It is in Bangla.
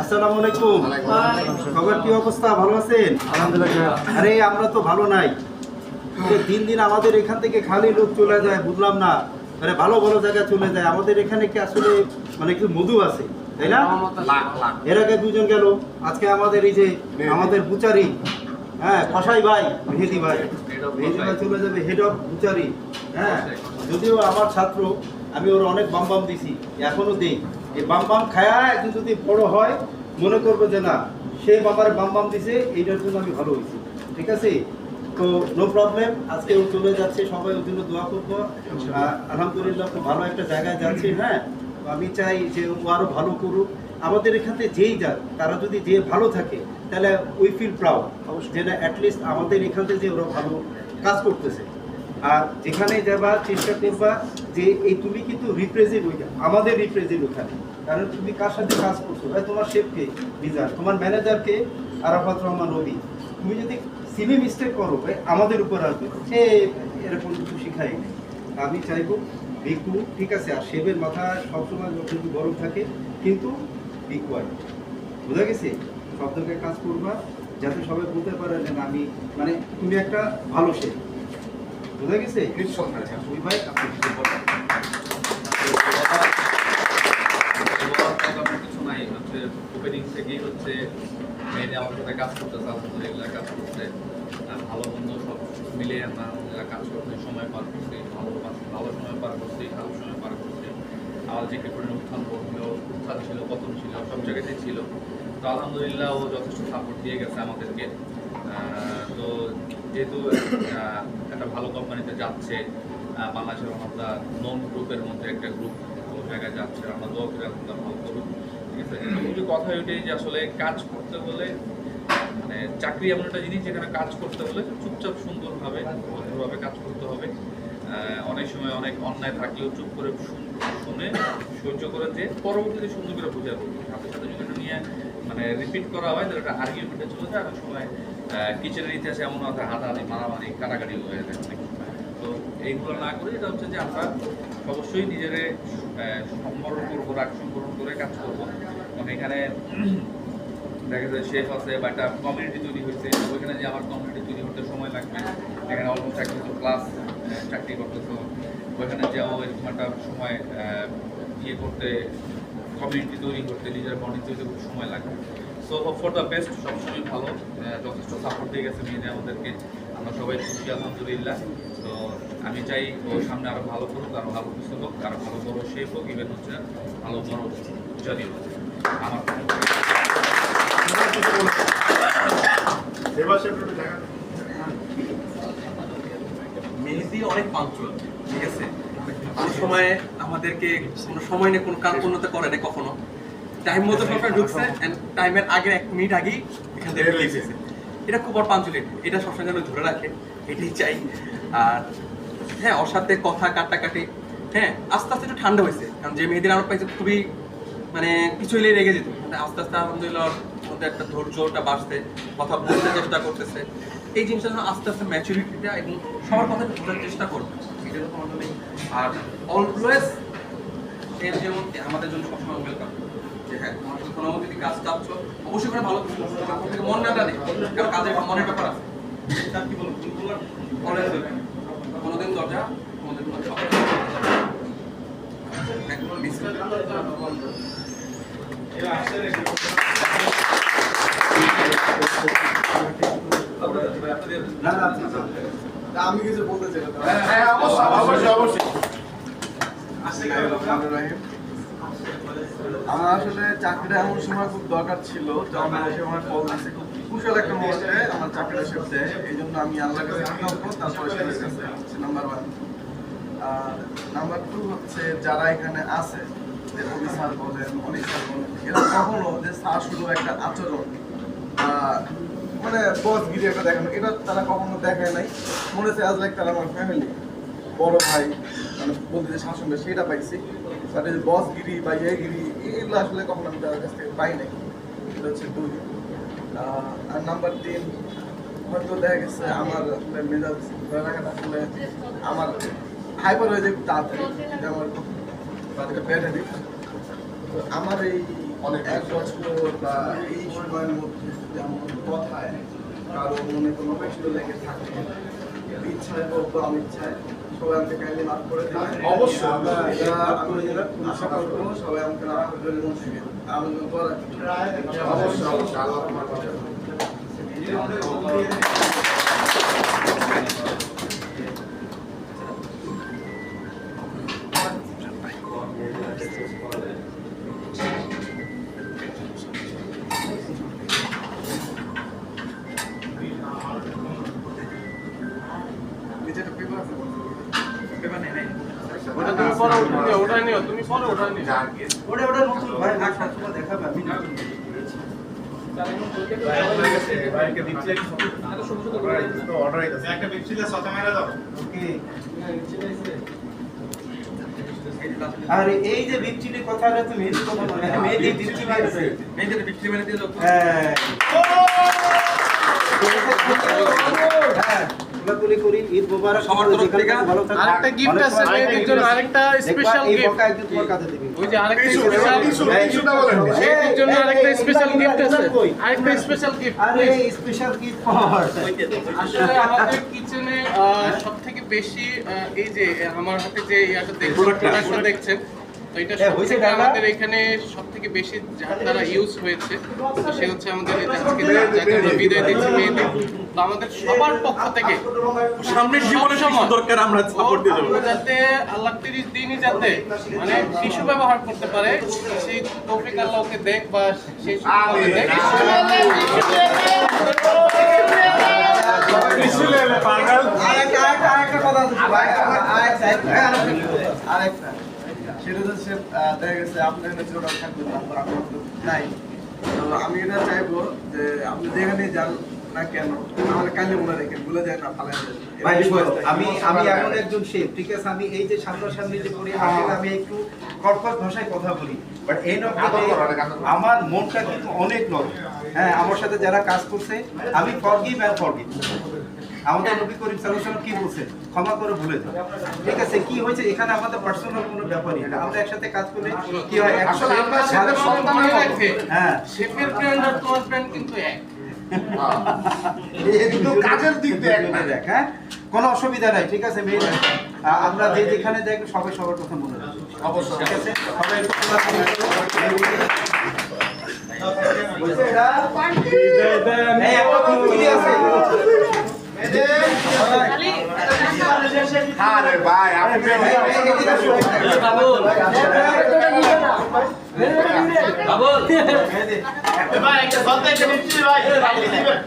আসসালামু আলাইকুম। খবর কি অবস্থা, ভালো আছেন? আলহামদুলিল্লাহ। আরে আমরা তো ভালো নাই। দিন দিন আমাদের এখান থেকে খালি লোক চলে যায়, বুঝলাম না। মানে ভালো ভালো জায়গায় চলে যায়, আমাদের এখানে কি আসলে মানে কি মধু আছে, তাই না? এর আগে দুজন গেল, আজকে আমাদের এই যে আমাদের বুচারি, হ্যাঁ কসাই ভাই, মেহেদি ভাই চলে যাবে হেড অফ বুচারি। হ্যাঁ, যদিও আমার ছাত্র, আমি ওর অনেক বাম বাম দিছি, এখনো দিই। এই বাম বাম খায়া একদিন যদি বড় হয়, মনে করবো যে না, সে বাবার বাম বাম দিছে, এইটার জন্য আমি ভালো হয়েছি। ঠিক আছে, তো নো প্রবলেম। আজকে ও চলে যাচ্ছে, সবাই ওর জন্য দোয়া করবো। আলহামদুলিল্লাহ, খুব ভালো একটা জায়গায় যাচ্ছে। হ্যাঁ, আমি চাই যে ও আরো ভালো করুক। আমাদের এখান থেকে যেই যাক, তারা যদি যে ভালো থাকে, তাহলে উই ফিল প্রাউড যে না, অ্যাটলিস্ট আমাদের এখান থেকে যে ওরা ভালো কাজ করতেছে। আর যেখানে যাবা চেষ্টা করবা যে এই তুমি কিন্তু রিপ্রেজেন্ট ওইটা আমাদের রিপ্রেজেন্ট ওখানে, কারণ তুমি কার সাথে কাজ করছো, ভাই তোমার শেফকে রিজার, তোমার ম্যানেজারকে আরাফাত রহমান রবি। তুমি যদি সিলি মিস্টেক করো, ভাই আমাদের উপর আসবে, সে এরকম কিছু শিখাই নেই। আমি চাইবো বিকু, ঠিক আছে, আর শেফের মাথা সবসময় কিন্তু গরম থাকে, কিন্তু বিকুয়ার বোঝা গেছে, সব জায়গায় কাজ করবা যাতে সবাই বলতে পারে যে না, আমি মানে তুমি একটা ভালো শেফ। বোঝা গেছে? ওই ভাই আপনি কিছু বলেন। কিছু নাই, হচ্ছে ওপেনিং থেকেই হচ্ছে মেয়েদের আমার সাথে কাজ করতেছে, আলহামদুলিল্লাহ কাজ করতে ভালো মন্দ সব মিলিয়ে আমরা আলহামদুলিল্লাহ কাজ করতে সময় পার করছি, ভালো সময় পার করছি, খারাপ সময় পার করছি। আমার যে ক্রিকেটের উত্থান উত্থান ছিল, পতন ছিল, সব জায়গাতেই ছিল। তো আলহামদুলিল্লাহ ও যথেষ্ট সাপোর্ট দিয়ে গেছে আমাদেরকে। তো যেহেতু একটা ভালো কোম্পানিতে যাচ্ছে, বাংলাদেশের আমরা নন গ্রুপের মধ্যে একটা গ্রুপ ভালো জায়গায় যাচ্ছে, আমরা দোয়া করে আমরা ভালো করুক। ঠিক আছে, কিন্তু কথা ওইটাই যে আসলে কাজ করতে হলে মানে চাকরি এমন একটা জিনিস যেখানে কাজ করতে হলে চুপচাপ সুন্দরভাবে ভদ্রভাবে কাজ করতে হবে। অনেক সময় অনেক অন্যায় থাকলেও চুপ করে শুনে সহ্য করে যে পরবর্তীতে সুন্দর করে বোঝা করবে। সাথে সাথে যদি এটা নিয়ে মানে রিপিট করা হয় তাহলে একটা আর্গুমেন্টে চলে যায়। অনেক সময় কিচেনের ইতিহাসে এমন আছে হাতাহাতি, মারামারি, কাটাকাটি হয়ে যায় অনেক সময়। তো এইগুলো না করে এটা হচ্ছে যে আমরা অবশ্যই নিজের সম্বরণ করবো, রাগ সম্বরণ করে কাজ করবো। এবং এখানে দেখা যায় শেফ আছে বা একটা কমিউনিটি তৈরি হয়েছে, ওইখানে যে আমার কমিউনিটি তৈরি করতে সময় লাগবে। এখানে অলমোস্ট 1 বছর প্লাস চাকরি করতেছো, ওইখানে যাও এরকম একটা সময় ইয়ে করতে, কমিউনিটি তৈরি করতে, নিজের বন্ডিং তৈরি করতে সময় লাগবে। So hope for the best, সবসময় ভালো, যথেষ্ট সাপোর্ট দিয়ে গেছে মেয়েদের আমাদেরকে, আমরা সবাই খুশি আলহামদুলিল্লাহ। তো আমি চাই ও সামনে আরও ভালো করুক, আরও ভালো কিছু হোক, আরও ভালো বড় শেপ হোক, ইভেন হচ্ছে ভালো বড় জানি হোক। আমার মেহেদি অনেক পাঞ্চুয়াল, ঠিক আছে। কোনো সময় আমাদেরকে কোনো সময় নিয়ে কোনো কার্পণ্যতা করে না কখনো। টাইম মতো সবসময় ঢুকছে, অ্যান্ড টাইমের আগে 1 মিনিট আগেই এখান থেকে বেরিয়ে গেছে। এটা খুব বড় পাঞ্চুয়ালিটি, এটা সবসময় যেন ধরে রাখে, এটাই চাই। আর হ্যাঁ, ওর সাথে কথা কাটাকাটি, হ্যাঁ আস্তে আস্তে একটু ঠান্ডা হয়েছে, কারণ যে মেহেদির আমার পাইছে খুবই মানে কিছু হইলে রেগে যেত। আস্তে আস্তে আলহামদুলিল্লাহ ওর মধ্যে একটা ধৈর্যটা বাড়ছে, কথা বলতে চেষ্টা করতেছে। এই জিনিসটা যেন আস্তে আস্তে ম্যাচুরিটিটা এবং সবার কথা বোঝার চেষ্টা করবে, এটা তো কোনো নেই। আর অলওয়েজ এর যেমন আমাদের জন্য সবসময় ওয়েলকাম, যে হ্যাঁ তোমার সাথে কোনো যদি কাজ চাচ্ছ অবশ্যই করে ভালো কিছু থেকে মন না নেই, কারণ কাজের মনের ব্যাপার আছে। তার কি বলবো, অলওয়েজ ওয়েলকাম, কোনোদিন দরজা তোমাদের জন্য সব একদম মিস আমি কিছু বলতে চাই। আমার আসলে চাকরিটা এমন সময় খুব দরকার ছিল, যখন সে আমার কল দিচ্ছে খুব কুশল একটা মুহূর্তে আমার চাকরিটা শেষ দেয়। এই জন্য আমি আল্লাহর কাছে কৃতজ্ঞ। তারপরে শেষের কাছে হচ্ছে নাম্বার 1। আর নাম্বার 2 হচ্ছে যারা এখানে আছে, যে রবি স্যার বলেন, অনিক স্যার বলেন, এরা কখনো যে স্যার শুধু একটা আচরণ মানে বসগিরি একটা দেখানো, এটা তারা কখনো দেখায় নাই। মনে হচ্ছে আজ লাইক তারা আমার ফ্যামিলি, বড় ভাই, মানে বলতে যে শাসনটা সেটা পাইছি। বাট এই বসগিরি বা ইয়েগিরি এগুলো আসলে কখনো আমি তাদের কাছ থেকে পাই নাই। এটা হচ্ছে 2। আর নাম্বার 3 হয়তো দেখা গেছে আমার মেজাজ ধরে রাখাটা আসলে আমার হাইপার হয়ে যায় তাড়াতাড়ি, এটা আমার ব্যাড হ্যাবিট। তো আমার এই 1 বছর বা এই সময়ের মধ্যে যেমন কথায় কারো মনে কোনো কষ্ট লেগে থাকে, ইচ্ছায় হোক বা অনিচ্ছায়, সবাই আমাকে কাইন্ডলি মাফ করে দেবেন। অবশ্যই আমরা এটা আমি আশা করবো সবাই আমাকে মাফ করে দেবেন থেকে আমি দোয়া রাখি। অবশ্যই আল্লাহ তোমার কথা ওটা নতুন ভাই না দেখাবে আমি নতুন দিয়েছি। আরে এই যে বিক্রি কথাটা তো মেয়েদের কথা বলে, মেয়েদের বিক্রি আছে, মেয়েদের বিক্রি মানে দিয়ে দাও। হ্যাঁ তুলি করি। ঈদ মোবারক সবার তরফ থেকে ভালো থাকবেন। আরেকটা গিফট আছে মেয়েদের জন্য, আরেকটা স্পেশাল এই গিফট। বকা একটু তোমার কাছে দিবি। ওই যে আরেকটা স্পেশাল মেয়েদের জন্য আরেকটা স্পেশাল গিফট আছে, আরেকটা স্পেশাল গিফট। আরে স্পেশাল কি ফর আসলে আমাদের কিচেনে সবথেকে বেশি এই যে আমার হাতে যে ইয়াটা দেখছেন, প্রোডাক্টটা দেখছেন, তো এটা হইছে সবথেকে দাদা? আমাদের এখানে সবথেকে বেশি যার দ্বারা ইউজ হয়েছে, তো সে হচ্ছে আমাদের এই যে আজকে যাকে আমরা বিদায় দিচ্ছি মেয়েদের, তো আমাদের সবার পক্ষ থেকে সামনের জীবনে সবসময় দরকার আমরা সাপোর্ট দিয়ে দেবো। আমরা যাতে আল্লাহ 30 দিনই যাতে মানে টিস্যু ব্যবহার করতে পারে, সেই তৌফিক আল্লাহ ওকে দেখ বা সেই সুযোগ ওকে দেখ। আরেকটা কথা আছে ভাই, আরেকটা সেটা হচ্ছে দেখা গেছে আপনার কাছে ওরা থাকবে না, আমার তো নাই। তো আমি এটা চাইবো যে আপনি যেখানে যান না কেন আমার কালে মনে রেখে ভুলে যায় না, ফালাই যায় না। ভাই শোনো, আমি এমন একজন শেফ, ঠিক আছে, আমি এই যে সামনাসামনি যে করি আসলে আমি একটু কর্কশ ভাষায় কথা বলি, বাট এই আমার মনটা কিন্তু অনেক নরম। হ্যাঁ, আমার সাথে যারা কাজ করছে আমি ফরগিভ এন্ড ফরগিভ। আমাদের নবী করিম সাল্লাল্লাহু আলাইহি ওয়াসাল্লাম কি বলছেন, ক্ষমা করে ভুলে যাও। ঠিক আছে, কি হয়েছে এখানে আমাদের পার্সোনাল কোনো ব্যাপারই না, আমরা একসাথে কাজ করলে কি হয়, আসলে আমরা শেফের সন্তান রাখে, হ্যাঁ শেফের ব্র্যান্ড আর তোমার ব্র্যান্ড কিন্তু এক। কিন্তু কাজের দিক দিয়ে দেখ, হ্যাঁ কোনো অসুবিধা নাই, ঠিক আছে মেয়ে, আমরা যে যেখানে যাই সবাই সবার কথা মনে রাখবো অবশ্যই, ঠিক আছে সবাই একটু বলছে এটা এই এখন কি আছে আরে ভাই আপনি ভাই একটা সন্তান দিচ্ছি ভাই দিবেন